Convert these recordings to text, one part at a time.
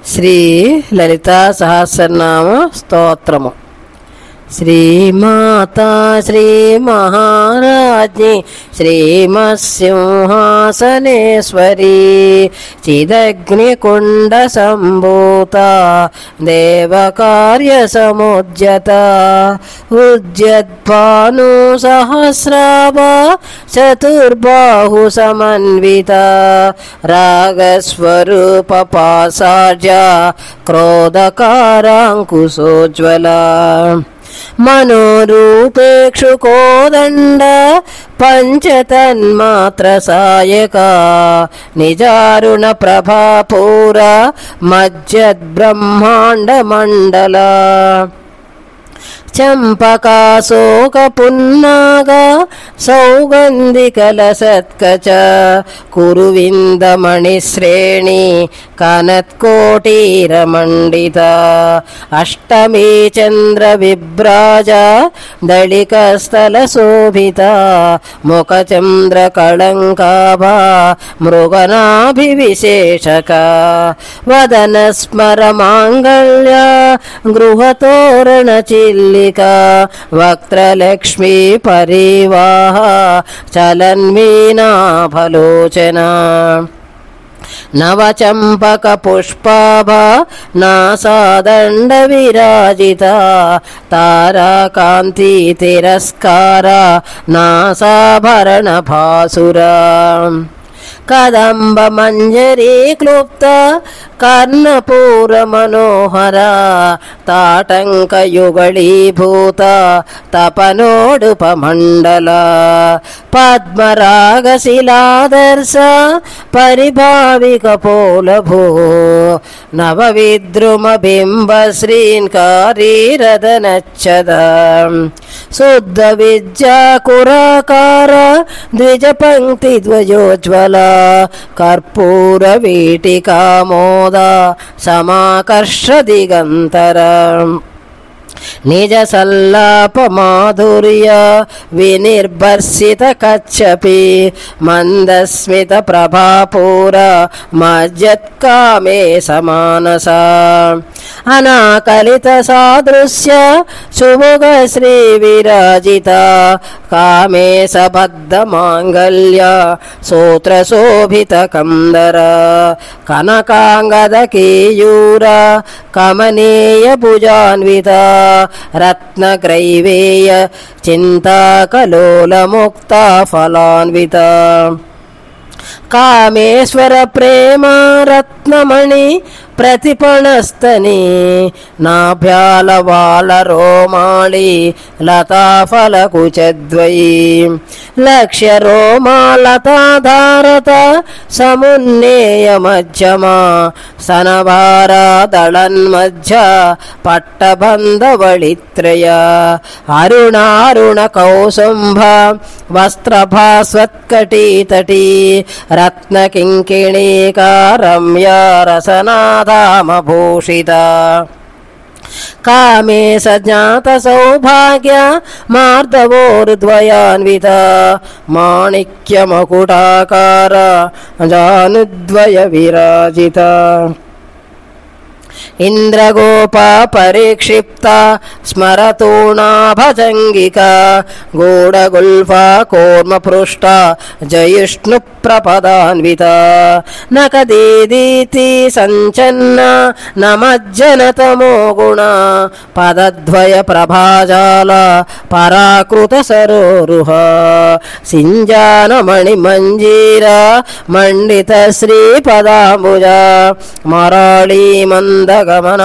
శ్రీ లలితా సహస్రనామ స్తోత్రము. శ్రీమాతా శ్రీ మహారాజ్ఞి శ్రీమత్సింహాసనేశ్వరీ చిదగ్నికుండ సంభూత దేవకార్య సముద్యత ఉద్యద్భాను సహస్రాభ చతుర్బాహు సమన్విత రాగస్వరూప పాసార్య క్రోధకారాంకుశోజ్వల మనోరూపేక్షు కోదండ పంచతన్మాత్ర సాయక నిజారుణ ప్రభాపూర మజ్జద్బ్రహ్మాండ మండల చంపకాశోక పున్నాగ సౌగంధికలసత్కచ కురువిందమణిశ్రేణి కనత్కోటీరమండిత అష్టమీ చంద్ర విభ్రాజ దళికస్థల శోభిత ముఖచంద్ర కళంకాభా మృగనాభివిశేషక వదన స్మర మాంగళ్య గృహతోరణ చిల్లిక వక్త్రలక్ష్మీ పరివాహ చలన్మీనాభలోచన నవచంపక పుష్పాభ నాసాదండ విరాజిత తారాకాంతి తిరస్కార నాసాభరణ భాసుర కదంబ మంజరీ క్లుప్త కర్ణపూర మనోహర తాటంక యుగళీభూత తపనోడుపమండల పద్మరాగశిలాదర్శ పరిభావిక పోలభూ నవవిద్రుమ బింబ శ్రీంకారీరదనచ్చద శుద్ధ విద్యా కురాకార ద్విజ పంక్తి ధ్వజోజ్వల కర్పూర వీటికామోద సమాకర్ష దిగంతర నిజ సల్లాప మాధుర్య వినిర్భర్సిత కచ్చపి మందస్మిత ప్రభాపూర మజ్జత్కామే సమానస అనాకలిత సాదృశ్య సుముగ శ్రీ విరాజిత కామే సబద్ధ మాంగళ్య సూత్ర శోభిత కందర కనకాంగద కేయూర కమనీయ భుజాన్విత రత్నగ్రైవేయ చింతాకలోల ముక్త ఫలాన్విత కామేశ్వర ప్రేమ రత్నమణి ప్రతిపణస్తని నాభ్యాల వాళ రోమాళి లతాఫలకుచద్వయీ లక్ష్య రోమాలతాధారత సమున్నేయ మధ్యమా సనభార దళన్మధ్య పట్టబంధవళిత్రయ అరుణారుణ కౌసుంభ వస్త్రభాస్వత్కటీతటీ రత్నకింకిణీకా రమ్య రసనాధామభూషిత కామే సజ్ఞాత సౌభాగ్య మార్దవోర్ద్వయాన్విత మాణిక్య మకుటాకార జానుద్వయ విరాజిత ఇంద్రగోపా పరిక్షిప్త స్మరతూణాభజంగిక గూఢగుల్ఫా కూర్మపృష్ట జయిష్ణు ప్రపదాన్విత నకదీదీతి సంచన్న నమజ్జనతమో గుణ పదద్వయ ప్రభాజాల పరాకృత సరోరుహ సింజానమణి మంజీర మండిత శ్రీపదాంబుజ మరాళీ మందగమన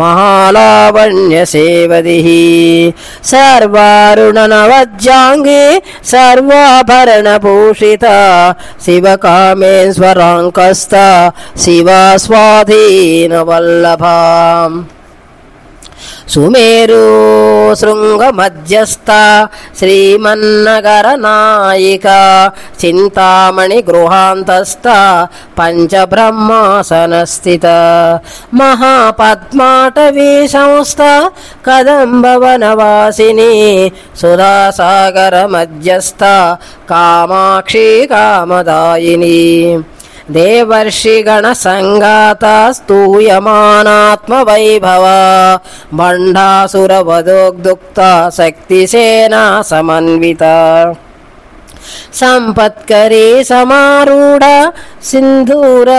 మహాలావణ్య సేవదిః సర్వారుణ నవజ్జాంగే సర్వాభరణ భూషిత శివకామేశ్వరాంకస్థ శివా స్వాధీన వల్లభా సుమేరు శృంగ మధ్యస్థ శ్రీమన్నగర నాయిక చింతామణి గృహాంతస్థ పంచబ్రహ్మాసనస్థిత మహాపద్మాటవీ సంస్థ కదంబవనవాసిని సుధాసాగర మధ్యస్థ కామాక్షి కామదాయిని దేవర్షిగణ సంగాత స్తూయమానాత్మవైభవ భండాసురవదోగ్దుక్త శక్తిసేనా సమన్విత సంపత్కరీ సమారూఢ సింధూర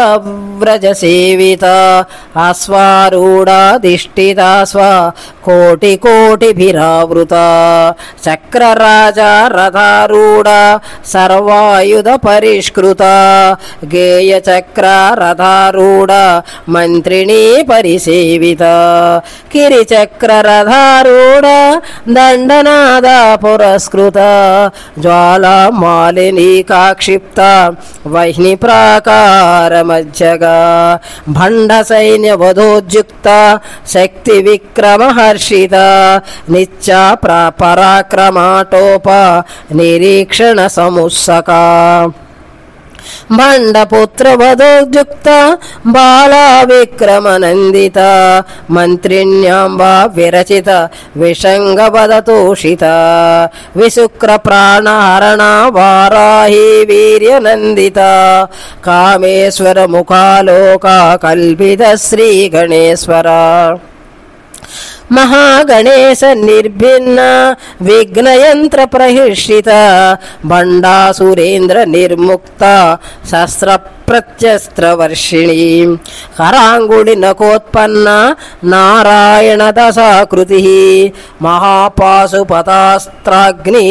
వ్రజ సేవిత అశ్వారూఢాధిష్ఠిత స్వ కోటి కోటిభిరావృత చక్రరాజ రథారూఢ సర్వాయుధ పరిష్కృత గేయ చక్ర రథారూఢ మంత్రిణీ పరిసేవిత కిరిచక్ర రథారూఢ దండనాద పురస్కృత జ్వాలా మాలినీ కాక్షిప్త వహ్ని ప్రాకార మధ్యగా భండ సైన్య వధోద్యుక్త శక్తి విక్రమ హర్షిత నిత్య పరాక్రమాటోప నిరీక్షణ సముత్సకా భండపుత్ర వధోద్యుక్త బాలా విక్రమనందిత మంత్రిణ్యాంబా విరచిత విషంగవదతోషిత విశుక్ర ప్రాణహరణ వారాహి వీర్యనందిత కామేశ్వర ముఖాలోక కల్పిత శ్రీ గణేశ్వర మహాగణేశ నిర్భిన్న విఘ్నయంత్ర ప్రహిష్ఠిత భండాసురేంద్ర నిర్ముక్త శస్త్ర ప్రత్యస్త్రవర్షిణి కరాంగుడి నకోత్పన్న నారాయణ దశాకృతి మహాపాశుపతాస్త్రాగ్ని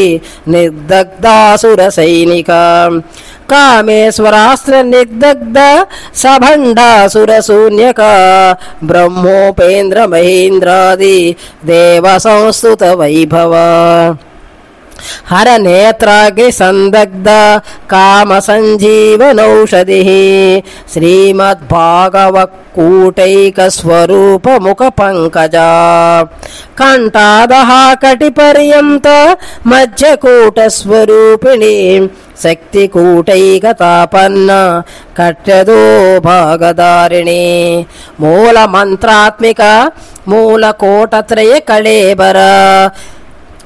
నిర్దగ్ధాసుర సైనిక కామేశ్వరాస్త్ర నిర్దగ్ధ సభండాసుర శూన్యక బ్రహ్మోపేంద్ర మహేంద్రాది దేవ సంస్తుత వైభవ హర నేత్రాగ్ని సందగ్ధ కామ సంజీవనౌషధి శ్రీమద్భాగవకూటైక స్వరూప ముఖ పంకజ కంఠాదహ కటి పర్యంత మధ్యకూట స్వరూపిణి శక్తి కూటైక తాపన్న కట్టదో భాగదారిణి మూల మంత్రాత్మిక మూల కోటత్రయ కళేబర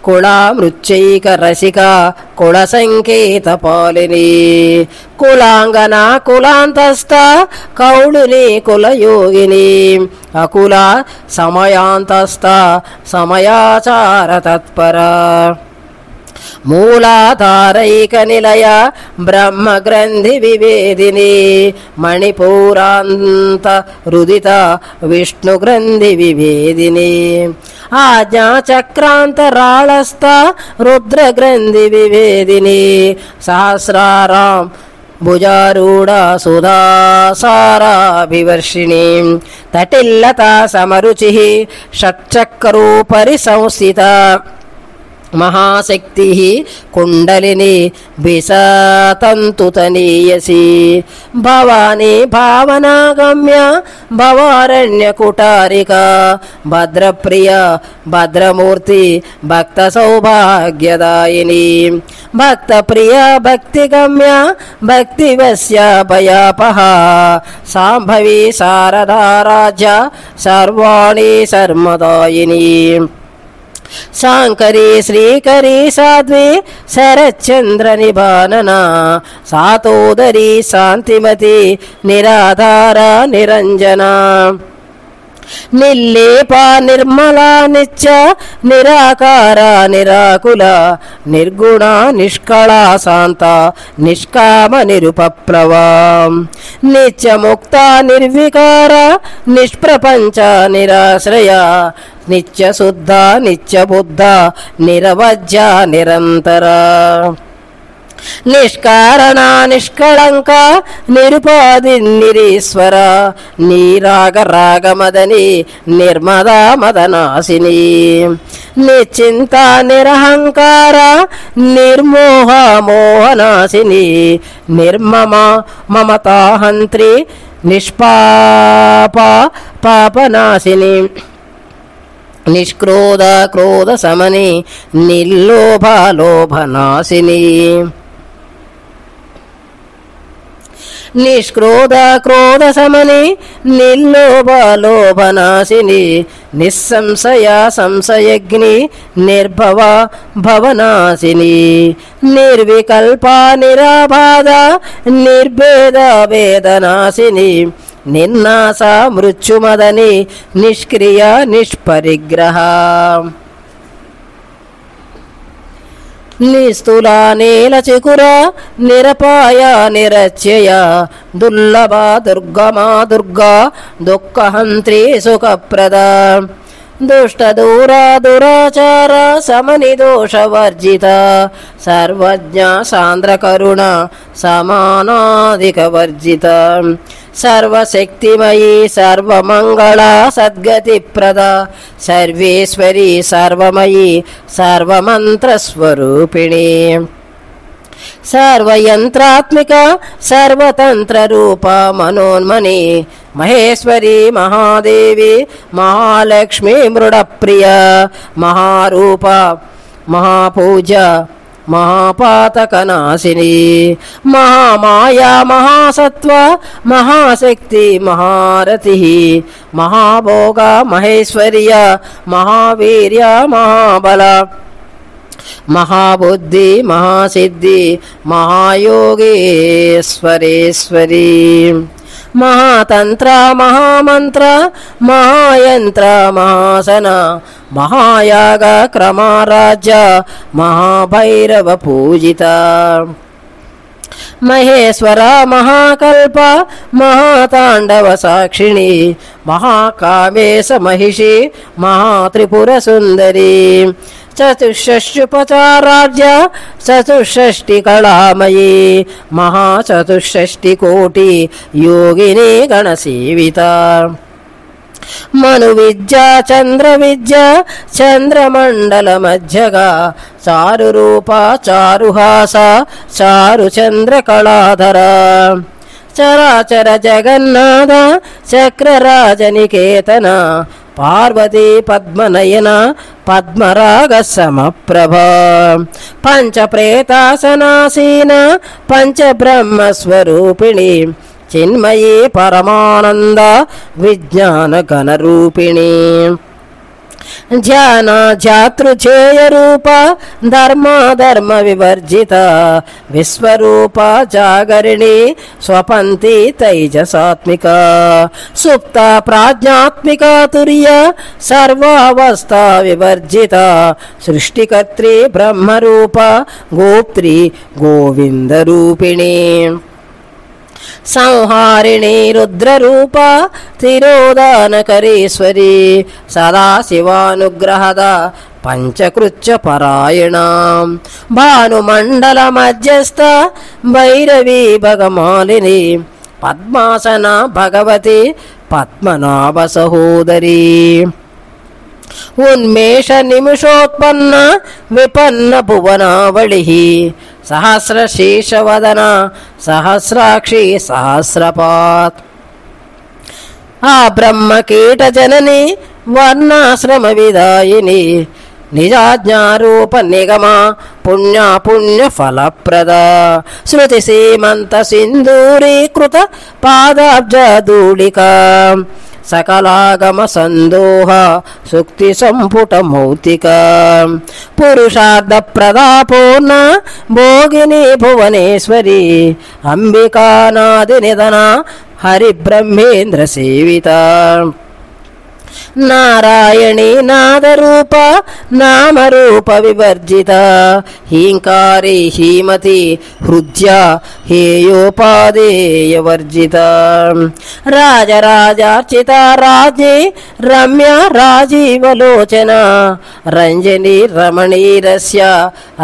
కుళా మృచ్చైక రసిక కుళ సంకేత పాలిని కులాంగన కులాంతస్థ కౌళిని కులయోగిని అకుల సమయాంతస్థ సమయాచార తత్పర మూలాధారైక నిలయ బ్రహ్మ గ్రంథి వివేదిని మణిపూరాంత రుదిత విష్ణు గ్రంథి వివేదిని ఆజ్ఞా చక్రాంతరాళస్థ రుద్ర గ్రంథి వివేదిని సహస్రారాం భుజారూఢ సుధాసారాభివర్షిణి తటిల్లత సమరుచి షట్చక్రోపరి సంస్థిత మహాశక్తి కుండలిని బిసతంతుతనీయసి భవాని భావనాగమ్య భవారణ్య కుటారిక భద్రప్రియ భద్రమూర్తి భక్త సౌభాగ్యదాయిని భక్త ప్రియ భక్తిగమ్య భక్తివస్య భయాపహ సాంభవి శారదారాజ్య సర్వాణి శర్మదాయిని శాంకరీ శ్రీకరీ సాధ్వి శరచంద్ర నిబానన సాతోదరి శాంతిమతి నిరాధార నిరంజన నిర్లేప నిర్మల నిత్య నిరాకార నిరాకుల నిర్గుణ నిష్కళ శాంత నిష్కామ నిరుపప్లవ నిత్యముక్త నిర్వికార నిష్ప్రపంచ నిరాశ్రయ నిత్య శుద్ధ నిత్య బుద్ధ నిరవజ్య నిరంతర నిష్కారణ నిష్కళంక నిరుపాధి నిరీశ్వర నీరాగ రాగమదని నిర్మదా మదనాశిని నిశ్చింత నిరహంకార నిర్మోహ మోహనాశిని నిర్మమ మమతాహంత్రి నిష్పాప పాపనాశిని నిష్క్రోధ క్రోధ సమని నిర్లోభ లోభనాశిని నిష్క్రోధ క్రోధ సమని నిర్లోభ లోభనాశిని నిస్సంశయ సంశయగ్ని నిర్భవ భవనాశిని నిర్వికల్ప నిరాబాధ నిర్భేద వేదనాశిని నిర్నాశ మృత్యుమదని నిష్క్రియ నిష్పరిగ్రహ నిస్తుల నీలచికుర నిరపాయ నిరచ్యయ దుర్లభ దుర్గమా దుర్గా దుఃఖహంత్రి సుఖప్రద దుష్ట దూర దురాచార సమని దోషవర్జిత సర్వజ్ఞ సాంద్ర కరుణ సమానాధిక వర్జిత సర్వశక్తిమయీ సర్వమంగళ సద్గతి ప్రద సర్వేశ్వరి సర్వమయీ సర్వమంత్రస్వరూపిణి సర్వయంత్రాత్మిక సర్వతంత్ర రూప మనోన్మని మహేశ్వరి మహాదేవి మహాలక్ష్మి మృడప్రియ మహారూప మహాపూజ మహాపాతకనాశిని మహామాయా మహాసత్వ మహాశక్తి మహారతి మహాభోగ మహేశ్వర్య మహావీర్య మహాబల మహాబుద్ధి మహాసిద్ధి మహాయోగేశ్వరేశ్వరి మహాతంత్ర మహామంత్ర మహాయంత్ర మహాసన మహాయాగ క్రమరాజ్య మహాభైరవ పూజిత మహేశ్వర మహాకల్ప మహాతాండవ సాక్షిణి మహాకామేశ మహిషి మహాత్రిపుర సుందరి చతుషష్ట్యుపచారాజ్య చతుషష్టి కళామయీ మహాచతుషష్టి కోటి యోగిని గణసేవిత మను విద్య చంద్ర విద్య చంద్రమండల మధ్యగా చారు రూప చారుహాస చారు చంద్ర కళాధర చరాచర జగన్నాథ చక్రరాజనికేతన పార్వతీ పద్మనయన పద్మరాగ సమప్రభ పంచప్రేతాసనాసీన పంచబ్రహ్మస్వరూపిణి చిన్మయీ పరమానంద విజ్ఞాన గణరూపిణి ధ్యాన ధ్యాతృచేయ రూప ధర్మ వివర్జిత విశ్వరూప జాగరిణి స్వపంతి తైజసాత్మిక సుప్త ప్రాజ్ఞాత్మిక తుర్య సర్వావస్థా వివర్జిత సృష్టికర్త్రి బ్రహ్మరూప గోప్త్రి గోవింద రూపిణి సంహారిణి రుద్రరూప తిరోదానకరీశ్వరి సదాశివానుగ్రహద పంచకృత్య పరాయణ భానుమండల మధ్యస్థ భైరవీ భగమాలిని పద్మాసన భగవతి పద్మనాభ సహోదరి ఉన్మేష నిమిషోత్పన్న విపన్న భువనావళి సహస్ర శీర్షవదన సహస్రాక్షి సహస్రపాత్ ఆ బ్రహ్మ కీట జనని వర్ణాశ్రమ విదాయిని నిజాజ్ఞారూప నిగమ పుణ్య ఫలప్రద శృతి సీమంత సింధూరీకృత పాదాబ్జ ధూళిక సకలాగమ సందోహ సుక్తి సంపుట మౌతిక పురుషార్థ ప్రదాపూర్ణ భోగిని భువనేశ్వరి అంబికానాది నిధన హరిబ్రహ్మేంద్ర సేవిత నారాయణి నాదరూప నామరూప వివర్జిత హీంకారి హీమతి హృద్య హేయోపాదేయ వర్జిత రాజరాజార్చిత రాజ్ఞి రమ్య రాజీవలోచన రంజని రమణీరస్య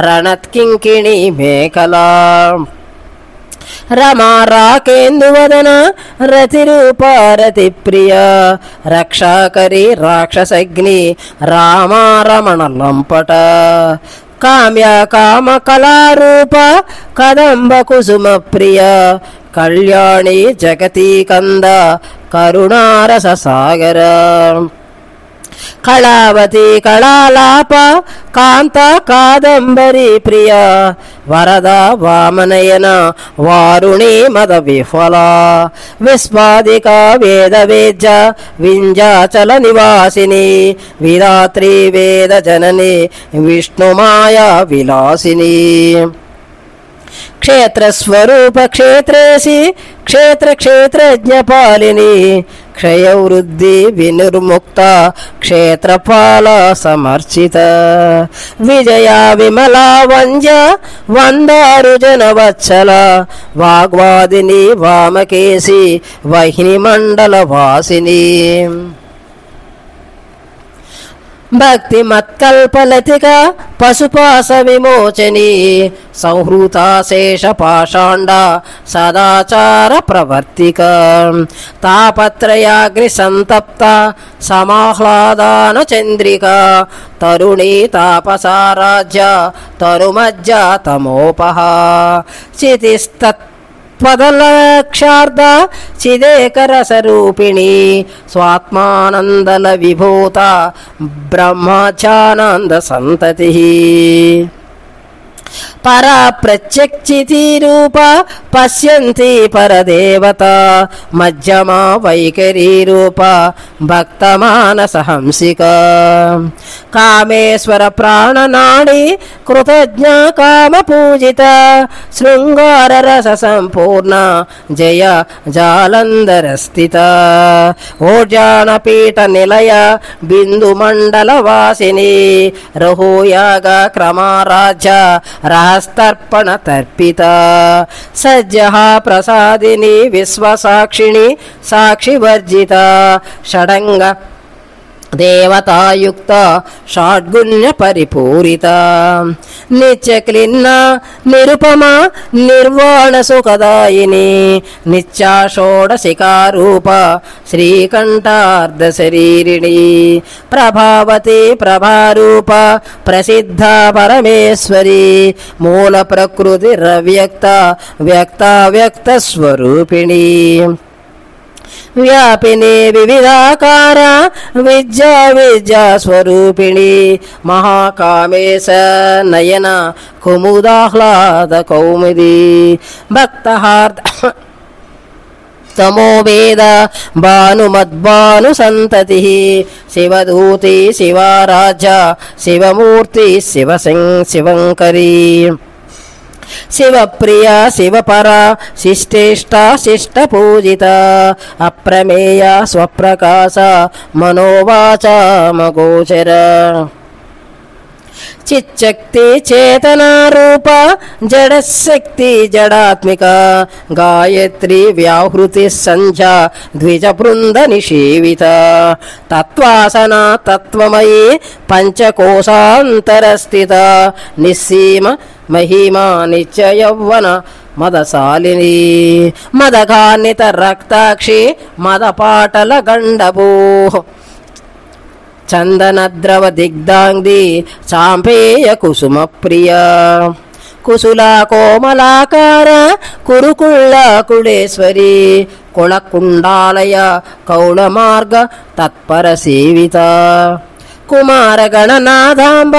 రణత్కింకిణి మేఖలా రమా రాకేందువదన రతిరూప రతిప్రియ రక్షాకరి రాక్షసగ్ని రామా రమణ లంపట కామ్య కామ కళారూప కదంబ కుసుమ ప్రియ కళ్యాణి జగతీ కంద కరుణారస సాగర కళావతి కళాలాప కాంత కాదంబరి ప్రియ వరద వామనయన వారుణి మద విఫల విస్వాదిక వేద వేద్య వింధ్యాచల నివాసిని విరాత్రి వేద జనని విష్ణుమాయా విలాసిని క్షేత్రస్వరూప క్షేత్రేసి క్షేత్ర క్షేత్రజ్ఞపాలిని క్షయవృద్ధి వినిర్ముక్త క్షేత్రపాల సమర్చిత విజయ విమలా వంద్య వందారు జనవత్సల వాగ్వాదిని వామకేసి వహిని మండల వాసిని భక్తి మత్కల్పలతిక పశుపాస విమోచని సంహృతాశేష పాషాండ సదాచార ప్రవర్తిక తాపత్రయాగ్ని సంతప్త సమాహ్లాదాన చంద్రిక తరుణీ తాపసారాజ్య తరుమజ్జ తమోపహ చితిస్తత్ పదలక్షార్ధ చిదేకరసరూపిణి స్వాత్మానందల విభూత బ్రహ్మచానంద సంతతి పరా ప్రత్యక్షితి రూప పశ్యంతి పరదేవత మధ్యమా వైఖరీ రూప భక్తమానస హంసిక కామేశ్వర ప్రాణనాడి కృతజ్ఞ కామ పూజిత శృంగార రస సంపూర్ణ జయ జాలంధర స్థిత ఓజానపీఠ నిలయ బిందు మండల వాసిని రహోయాగ క్రమారాజ్య రహస్తర్పణ తర్పిత సజ్జహ ప్రసాదిని విశ్వసాక్షిణి సాక్షివర్జిత షడంగ దేవతాయుక్త షాడ్గుణ్య పరిపూరిత నిత్యక్లిన్న నిరుపమ నిర్వాణ సుఖదాయిని నిత్యా షోడశికారూప శ్రీకంఠార్ధ శరీరిణి ప్రభావతి ప్రభారూప ప్రసిద్ధ పరమేశ్వరి మూల ప్రకృతి రవ్యక్త వ్యక్తావ్యక్త స్వరూపిణి వ్యాపిని వివిధాకార విద్యా విద్యా స్వరూపిణి మహాకామేశ నయన కుముదాహ్లాద కౌముది భక్తహార్ద తమో వేద భానుమద్భాను సంతతి శివదూతి శివారాజ్య శివమూర్తి శివంకరీ శివప్రియ శివపర శిష్టేష్ట శిష్ట పూజిత అప్రమేయ స్వప్రకాశ మనోవాచ మగోచర చిచ్చక్తి చేతనారూప జడశక్తి జడాత్మిక గాయత్రి వ్యాహృతి సంధ్యా ద్విజ బృంద నిషేవిత తత్వాసన తత్వమయీ పంచకోశాంతరస్థిత నిస్సీమ మహిమా నిత్య యౌవన మదశాలిని మదఘాన్విత రక్తాక్షి మదపాటల గండభూ చందనద్రవ దిగ్ధాంగి చాంపేయ కుసుమ ప్రియ కుశులా కోమలాకార కురుకుళ్ళ కుళేశ్వరి కుళకుండాలయ కౌళమార్గ తత్పర సేవిత కుమార గణనాథాంబ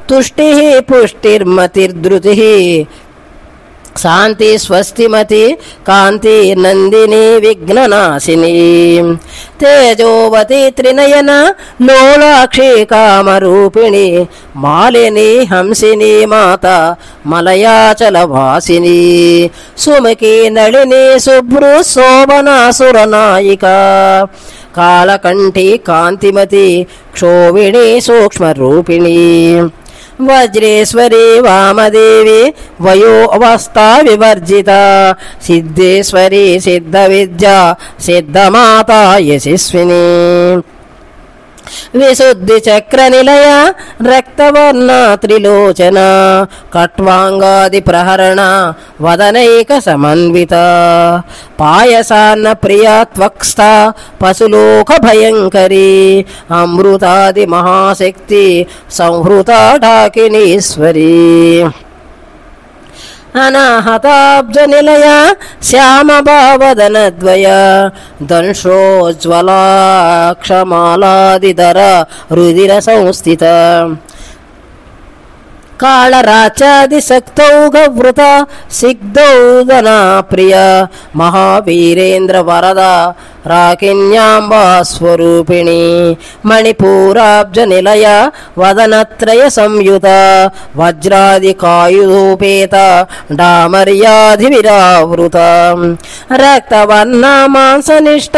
తుష్టి పుష్టిర్మతిర్ధృతి శాంతి స్వస్తిమతి కాంతి నందిని విఘ్ననాశిని తేజోవతి త్రినయన లోలాక్షి కామరూపిణి మాలిని హంసిని మాత మలయాచల వాసిని సుముఖి నళిని శుభ్రు శోభనాసురనాయిక కాళకంఠి కాంతిమతి క్షోభిణి సూక్ష్మరూపిణి వజ్రేశ్వరి వామదేవి వయో అవస్థా వివర్జిత సిద్ధేశ్వరి సిద్ధ విద్య సిద్ధమాత యశస్విని విశుద్ధి చక్ర నిలయ రక్తవర్ణ త్రిలోచన కట్వాంగాది ప్రహరణ వదనైక సమన్విత పాయసాన్న ప్రియాత్వక్స్థ పశులోక భయంకరి అమృతాది మహాశక్తి సంహృత ఢాకినీశ్వరి అనాహతాబ్జ నిలయ శ్యామభావదనద్వయ దంశోజ్వలాక్షమాలాదిధర రుధిర సంస్థిత కాళరాచాదిశక్తౌ గవృత సిగ్ధౌదనా ప్రియ మహావీరేంద్ర వరద రాకిన్యాంబా స్వరూపిణి మణిపూరాబ్జ నిలయ వదనత్రయ సంయుత వజ్రాది కాయుధోపేత డామర్యాధి విరావృత రక్తవర్ణ మాంసనిష్ట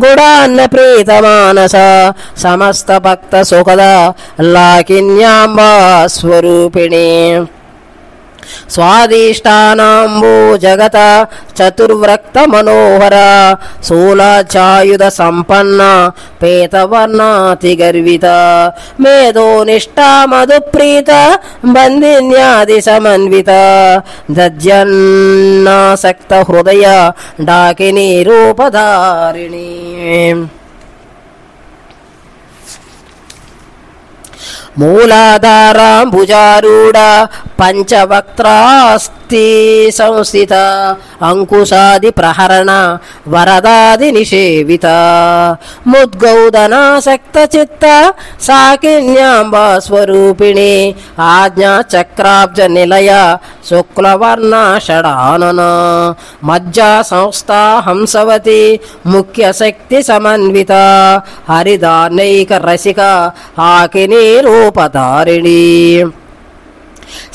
గుడాన్న ప్రీత మానస సమస్త భక్త సుఖద లాకిన్యాంబా స్వరూపిణి స్వాదిష్టానాంబో జగత చతుర్వ్రక్త మనోహర శూలాచాయుధ సంపన్న పేతవర్ణాతి గర్విత మేధోనిష్టా మధుప్రీత బంధిన్యాది సమన్విత దజ్జన్నాసక్త హృదయ డాకిని రూపధారిణి మూలాధారాంబుజారూఢ పంచవక్త్రాస్తి సంస్థిత అంకుశాది ప్రహరణ వరదాది నిషేవిత ముద్గౌదనాసక్త చిత్త సాకిన్యాంబా స్వరూపిణి ఆజ్ఞా చక్రాబ్జ నిలయ శుక్లవర్ణ షడానన మజ్జా సంస్థా హంసవతి ముఖ్య శక్తి సమన్విత హరిదానైక రసిక ఆకిని రూపధారిణి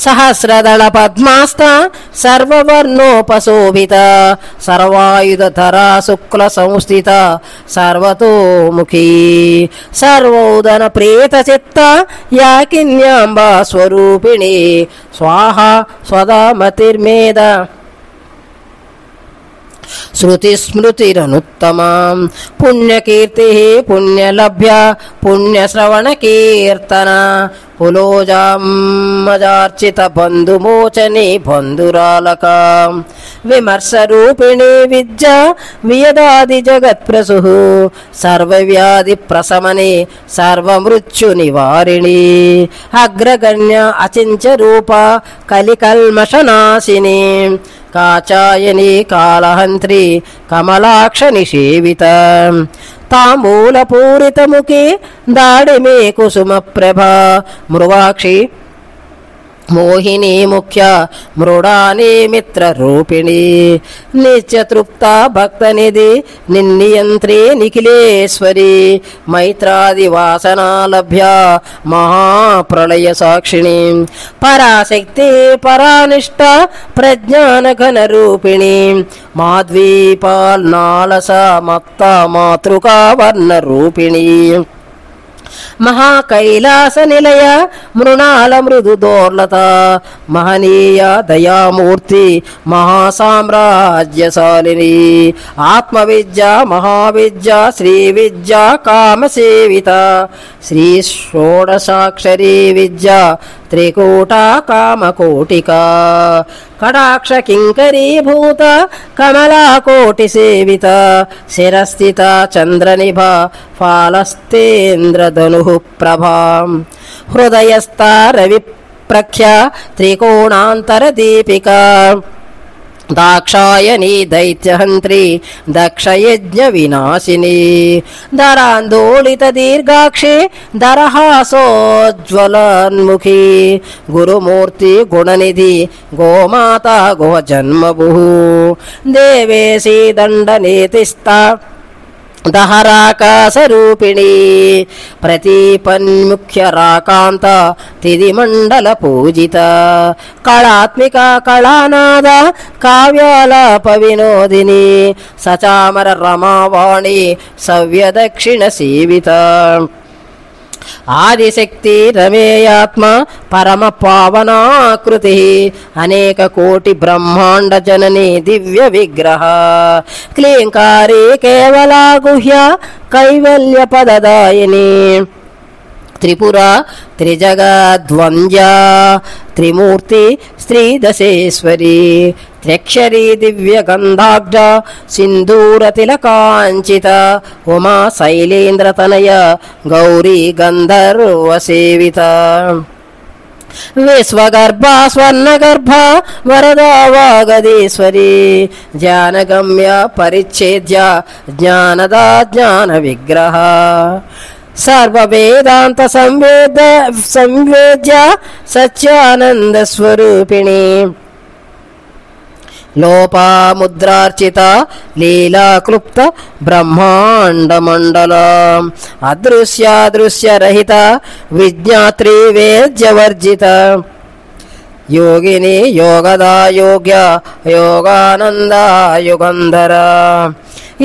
సహస్రదళ పద్మాస్త సర్వవర్ణోపశోభిత సర్వాయుధరా శుక్ల సంస్థిత సర్వతోముఖీ సర్వోదన ప్రేత చిత్త యాకిన్యాంబా స్వరూపిణి స్వాహ స్వదామతిర్మేద శృతిస్మృతిరనుత్తమాం పుణ్యకీర్తి పుణ్యలభ్య పుణ్యశ్రవణకీర్తన పులోజామజార్చిత బంధుమోచని బంధురాలక విమర్శరూపిణి విద్య వియదాది జగత్ప్రసు సర్వవ్యాధి ప్రశమని సర్వమృత్యు నివారిణి అగ్రగణ్య అచించ రూప కలికల్మషనాశిని కాచాయని కాళహంత్రి కమలాక్ష నిషేవిత తాంబూలపూరితముఖి దాడిమే కుసుమ ప్రభ మృవాక్షి మోహిని ముఖ్య మృడాని మిత్ర రూపిణి నిత్యతృప్త భక్తనిధి నిన్నియంత్రి నిఖిలేశ్వరి మైత్రాది వాసనాలభ్య మహాప్రళయ సాక్షిణి పరాశక్తి పరానిష్ట ప్రజ్ఞాన ఘన రూపిణి మాద్వీపాల్నాళస మత్త మాతృకా వర్ణ రూపిణి మహాకైలాస నిలయ మృణాల మృదు దోర్లత మహనీయ దయామూర్తి మహాసామ్రాజ్యశాలిని ఆత్మవిద్య మహావిద్య శ్రీ విద్య కామసేవిత శ్రీ షోడశాక్షరీ విద్య త్రికూట కామకోటిక కటాక్ష కింకరీభూత కమలాకోటి సేవిత శిరస్థిత చంద్రనిభ ఫాలస్తేంద్రధను ప్రభాం హృదయస్థ రవి ప్రఖ్య త్రికోణాంతర దీపిక దాక్షాయని దైత్యహంత్రి దక్షయజ్ఞ వినాశిని ధరాందోళిత దీర్ఘాక్షి దరహాసోజ్వలన్ముఖి గురుమూర్తి గుణనిధి గోమాత గోజన్మభూ దేవేశీ దండనేతిస్తా దహరాకాశరూపిణి ప్రతీపన్ముఖ్య రాకాంత తిదిమండల పూజిత కళాత్మిక కళానాద కావ్యాలాప వినోదిని సచామర రమావాణి సవ్యదక్షిణ సేవిత ఆదిశక్తి రమేయాత్మ పరమ పావనాకృతి అనేక కోటి బ్రహ్మాండ జనని దివ్య విగ్రహ క్లీంకారి కేవలా గుహ్య కైవల్య పదదాయిని త్రిపుర త్రిజగద్వంద్య త్రిమూర్తి శ్రీదశేశ్వరి త్ర్యక్షరీ దివ్య గంధాబ్జ సింధూర తిలకాంచిత ఉమా శైలేంద్రతనయ గౌరీ గంధర్వ సేవిత విశ్వగర్భ స్వర్ణగర్భ వరదా వాగదీశ్వరి జ్ఞానగమ్య పరిచ్ఛేద్య జ్ఞానదా జ్ఞాన విగ్రహ సర్వవేదాంత సంవేద్య సత్యానంద స్వరూపిణి లోపాముద్రార్చిత లీలాక్లుప్త బ్రహ్మాండ మండల అదృశ్యాదృశ్యరహిత విజ్ఞాత్రి వేద్యవర్జిత యోగిని యోగదా యోగ్య యోగానంద యుగంధర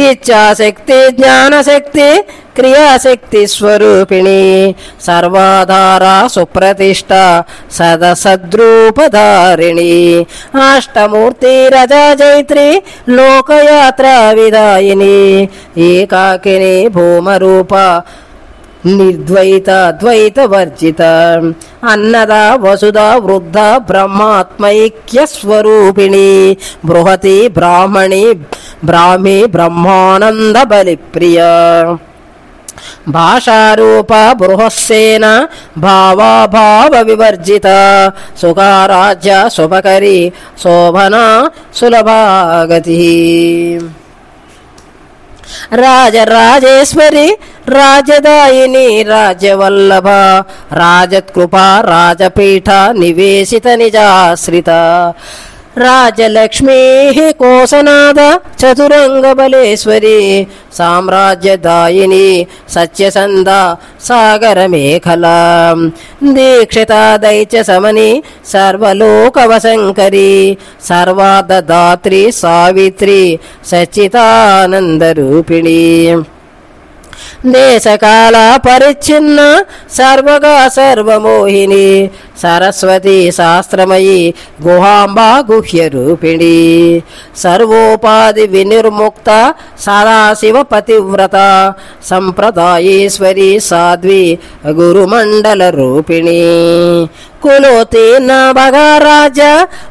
ఇచ్ఛాశక్తి జ్ఞానశక్తి క్రియాశక్తి స్వరూపిణి సర్వాధార సుప్రతిష్ట సదసద్రూపధారిణి అష్టమూర్తి రజా జైత్రి లోకయాత్ర విదాయిని ఏకాకిని భూమరూప నిర్ద్వైత ద్వైత వర్జిత అన్నద వసుధ వృద్ధ బ్రహ్మాత్మైక్య స్వరూపిణి బృహతి బ్రాహ్మణి బ్రాహ్మి బ్రహ్మానంద బలిప్రియ భాషారూప బృహస్సేన భావాభావ వివర్జిత సుఖారాజ్య శుభకరి శోభనా సులభాగతి రాజరాజేశ్వరి రాజదాయిని రాజ్యవల్లభ రాజత్కృప రాజపీఠ నివేశిత నిజాశ్రిత రాజలక్ష్మీ కోసనాద చతురంగ బలేశ్వరి సామ్రాజ్యదాయిని సత్యసంద సాగర మేఖల దీక్షిత దైత్య సమని సర్వలోకవశంకరి సర్వాదాత్రి సావిత్రి సచ్చిదానంద రూపిణి దేశకాల పరిచ్ఛిన్న సర్వగా సర్వమోహిని సరస్వతి శాస్త్రమయీ గుహాంబా గుహ్య రూపిణి సర్వోపాధి వినిర్ముక్త సదాశివ పతివ్రత సంప్రదాయేశ్వరి సాధ్వి గురుమండల రూపిణి కులోతీర్ణ భగరాజ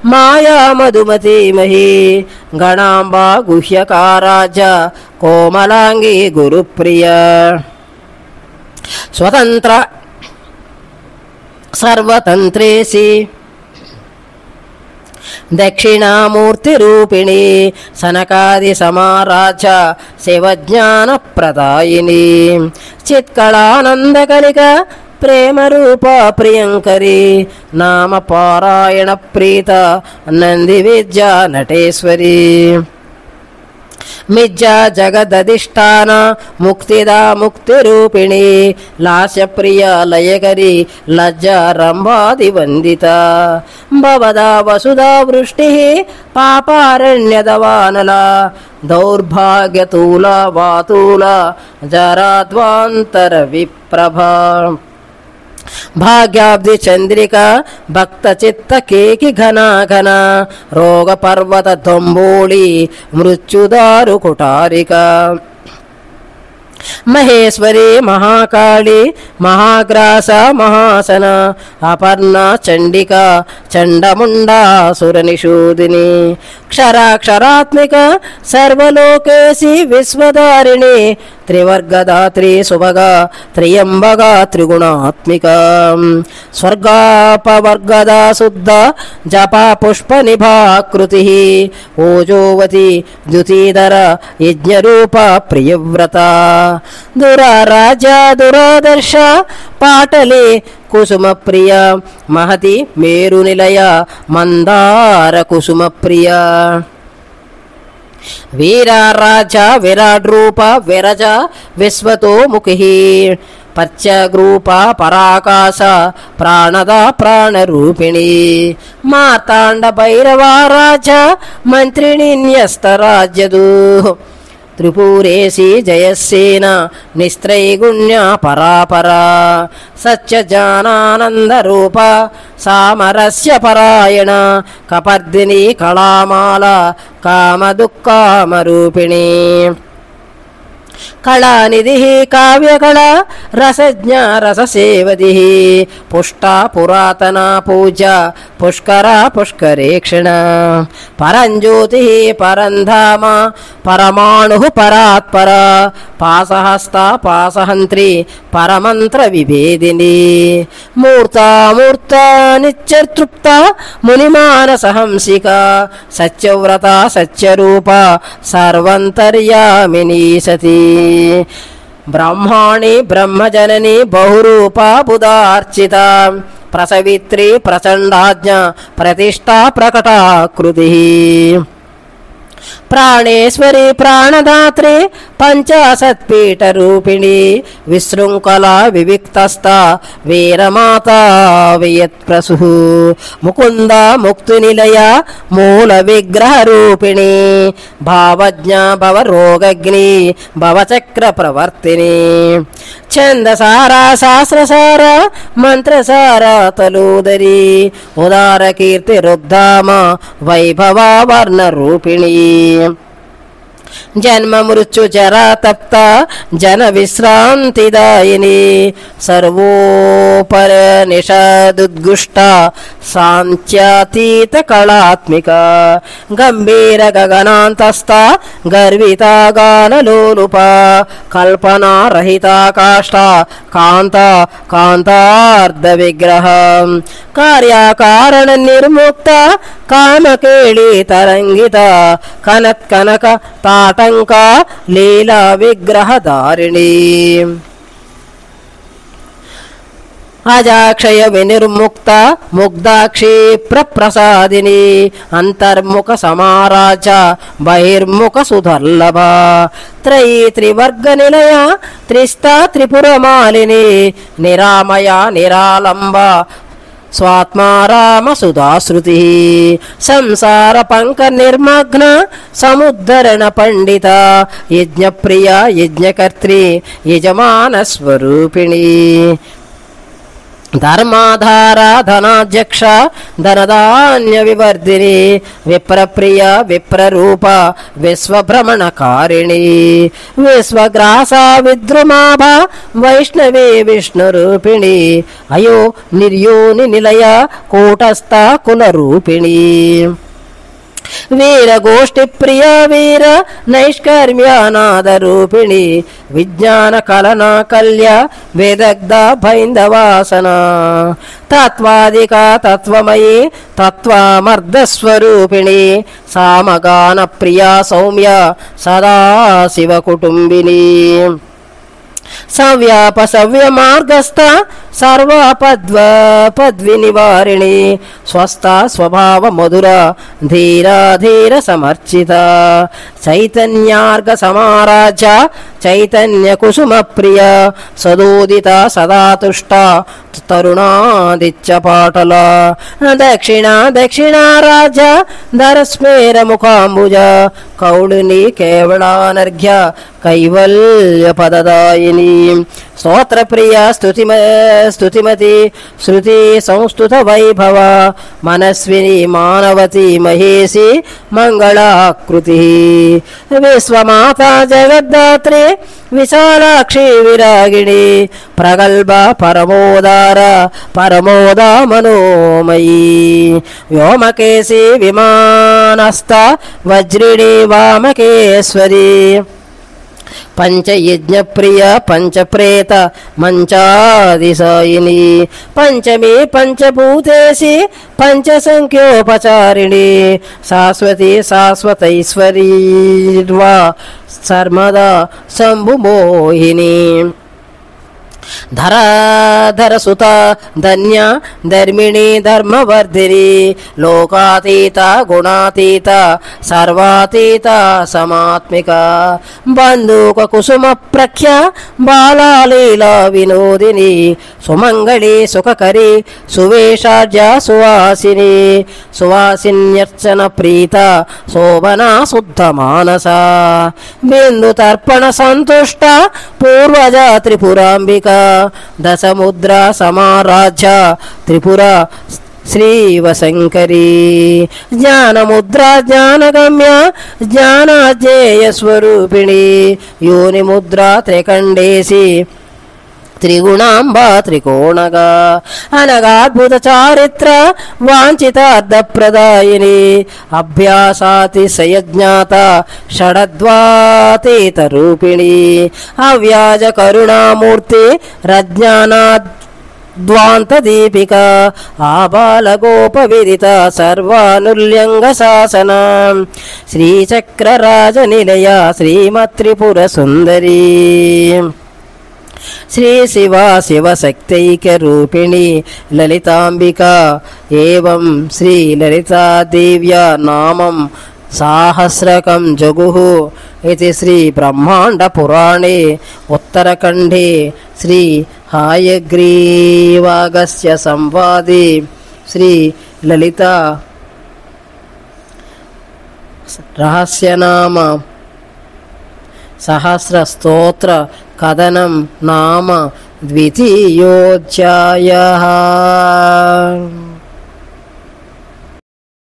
మాయా మధుమతి మహి గణాంబా గుహ్యకారాజ కోమలాంగి గురుప్రియ స్వతంత్ర సర్వతంత్రేసి దక్షిణామూర్తి రూపిణి సనకాది సమారాజ శివజ్ఞాన ప్రదాయిని చిత్కళానందకలిక ప్రేమరూప ప్రియంకరి నామ పారాయణ ప్రీత నంది విద్యా నటేశ్వరి మిజ్జా జగదధిష్టాన ముక్తిదా ముక్తి రూపిణి లాస్యప్రియ లయకరి లజ్జా రంభాది వందిత భవదా వసుధా వృష్టి పాపారణ్యదవానల దౌర్భాగ్యతూల వాతూల జరాద్వాంతర విప్రభ భాగ్యాబ్ది చంద్రిక భక్త చిత్త కేకి ఘనా ఘన రోగ పర్వత దంబోళి మృత్యుదారు కుటారిక మహేశ్వరి మహాకాళి మహాగ్రాస మహాసన అపర్ణ చండిక చండముండాసుర నిషూదిని క్షరాక్షరాత్మిక సర్వలోకేసి విశ్వధారిణి త్రివర్గదాత్రి సుభగా త్రియంబగా త్రిగుణాత్మిక స్వర్గాపవర్గదా శుద్ధ జపా పుష్ప నిభాకృతి ఓజోవతి ద్యుతీధర యజ్ఞరూప ప్రియవ్రత దురారాజ దురాదర్శ పాటలే కుసుమ ప్రియ మహతి మేరు నిలయ మందార కుసుమ ప్రియ వీరారాజ విరాట్ రూప విరజ విశ్వతో ముఖి పచ్చగ్రూప పరాకాశ ప్రాణద ప్రాణరూపిణి మార్తాండ భైరవారాజ మంత్రిణి న్యస్తరాజ్యదు త్రిపురేసి జయసేన నిస్త్రైగుణ్య పరాపరా సత్యజానానంద రూప సామరస్య పరాయణ కపర్దిని కళామాల కామదుఃఖామరూపిణి కళానిధి కావ్యకళా రసజ్ఞ రససేవది పుష్టా పురాతన పూజ పుష్కర పుష్కరేక్షణ పరంజ్యోతి పరంధామ పరమాణు పరాత్పర పాసహస్త పాసహంత్రి పరమంత్ర విభేదిని మూర్తామూర్త నిత్యతృప్త మునిమానసహంసిక సత్యవ్రత సత్యరూప సర్వంతర్యామిని సతి బ్రహ్మాణి బ్రహ్మజనని బహురూపా బుధార్చిత ప్రసవిత్రి ప్రచండాజ్ఞ ప్రతిష్టా ప్రకటాకృతి ప్రాణేశ్వరి ప్రాణదాత్రి పంచాశత్పీఠరూపిణి విశృంఖలా వివిక్తస్థ వీరమాత వియత్ప్రసు ముకుంద ముక్తినిలయ మూల విగ్రహరూపిణి భావజ్ఞ భవరోగగ్ని భవచక్ర ప్రవర్తిని ఛందసార శాస్త్రసార మంత్రసార తలూదరి ఉదార కీర్తి రుద్ధామ వైభవ వర్ణ రూపిణి జన్మ మృత్యు జరా తప్త జన విశ్రాంతిదాయిని సర్వోపర నిషదుద్గుష్ట సాంత్యాతీత కళాత్మిక గంభీర గగనాంతస్థ గర్విత గానలోలుప కల్పనా రహిత కాష్ట కాంత కాంతార్ధ విగ్రహ కార్యకారణ నిర్ముక్త కామకేళి తరంగిత కనత్ కనక తాటంక లీలా విగ్రహధారిణి అజాక్షయ వినిర్ముక్త ముగ్ధాక్షి ప్రప్రసాదిని అంతర్ముఖ సమారాజ బహిర్ముఖ సుధర్లభ త్రయీ త్రివర్గ నిలయ త్రిస్తా త్రిపురమాలిని నిరామయ నిరాలంబ స్వాత్మారామ సుధాశ్రుతి సంసార పంక నిర్మగ్న సముద్ధరణ పండిత యజ్ఞప్రియ యజ్ఞకర్త్రి యజమాన స్వరూపిణి ధర్మాధార ధనాధ్యక్ష ధనధాన్య వివర్ధిని విప్రప్రియ విప్రరూప విశ్వభ్రమణకారిణి విశ్వగ్రాస విద్రుమాభ వైష్ణవి విష్ణురూపిణి అయో నిర్యోని నిలయ కూటస్థ కులరూపిణి వీర గోష్ఠి ప్రియ వీర నైష్కర్మ్యానాద రూపిణి విజ్ఞాన కలన కల్య వేదగ్ధ భైందవాసన తత్వాదిక తత్వమయీ తత్వమర్ధస్వరూపిణి సామగాన ప్రియ సౌమ్య సదాశివ కుటుంబిని సవ్యాప సవ్య మార్గస్థ సర్వపద్వ పద్వి నివారిణి స్వస్థ స్వభావ మధుర ధీర ధీర సమర్చిత చైతన్యార్గ సమారాజ్య చైతన్య కుసుమ ప్రియ సదోదిత సదా తుష్ట తరుణాదిత్య పాటల దక్షిణ దక్షిణారాజ ధరస్మేర ముఖాంబుజ కౌళిని కేవళానర్ఘ్య కైవల్య పదదాయిని స్తోత్ర ప్రియ స్తుతిమతి శృతి సంస్తుత వైభవ మనస్విని మానవతి మహేసి మంగళాకృతి విశ్వమాత జగద్ధాత్రి విశాలాక్షి విరాగిణి ప్రగల్భ పరమోదార పరమోద మనోమయీ వ్యోమకేశి విమానస్థ వజ్రిణి వామకేశ్వరి పంచయజ్ఞ ప్రియ పంచప్రేత మంచాదిసాయిని పంచమి పంచభూతేసి పంచసంఖ్యోపచారిణి శాశ్వతి శాశ్వతైశ్వర్యా సర్మదా శంభుమోహిని ధరాధర సుత ధన్య ధర్మిణి ధర్మవర్ధిని లోకాతీత గుణాతీత సర్వాతీత సమాత్మిక బంధుక కుసుమ ప్రఖ్య బాలాలీలా వినోదిని సుమంగళి సుఖకరి సువేషార్జ సువాసిని సువాసిన్యర్చన ప్రీత శోభన శుద్ధ మానస బిందు తర్పణ సంతుష్ట పూర్వజ త్రిపురాంబిక దశముద్ర సమారాజ్య త్రిపుర శ్రీవశంకరీ జ్ఞానముద్రా జ్ఞానగమ్య జ్ఞానాధ్యేయస్వరూపిణి యోనిముద్రా త్రికండేసి త్రిగుణాంబా త్రికోణగా అనగాద్భుత చారిత్ర వాంఛితార్థప్రదాయిని అభ్యాసాతిశయజ్ఞాత షడద్వాతీత రూపిణి అవ్యాజ కరుణామూర్తి రజ్ఞానాద్వాంత దీపిక ఆబాలగోప విదిత సర్వానుల్యంగ శాసన శ్రీచక్రరాజ నిలయ శ్రీమత్రిపుర సుందరీ శ్రీ శివ శివశక్తైక రూపిణి లలితాంబిక ఏవం శ్రీ లలితాదేవ్యా నామం సాహస్రకం జగుః ఇది శ్రీ బ్రహ్మాండ పురాణే ఉత్తరఖండే శ్రీ హయగ్రీవాగస్య సంవాదే శ్రీ లలిత రహస్యనామ సహస్ర స్తోత్ర కథనం నామ ద్వితీయోధ్యాయః.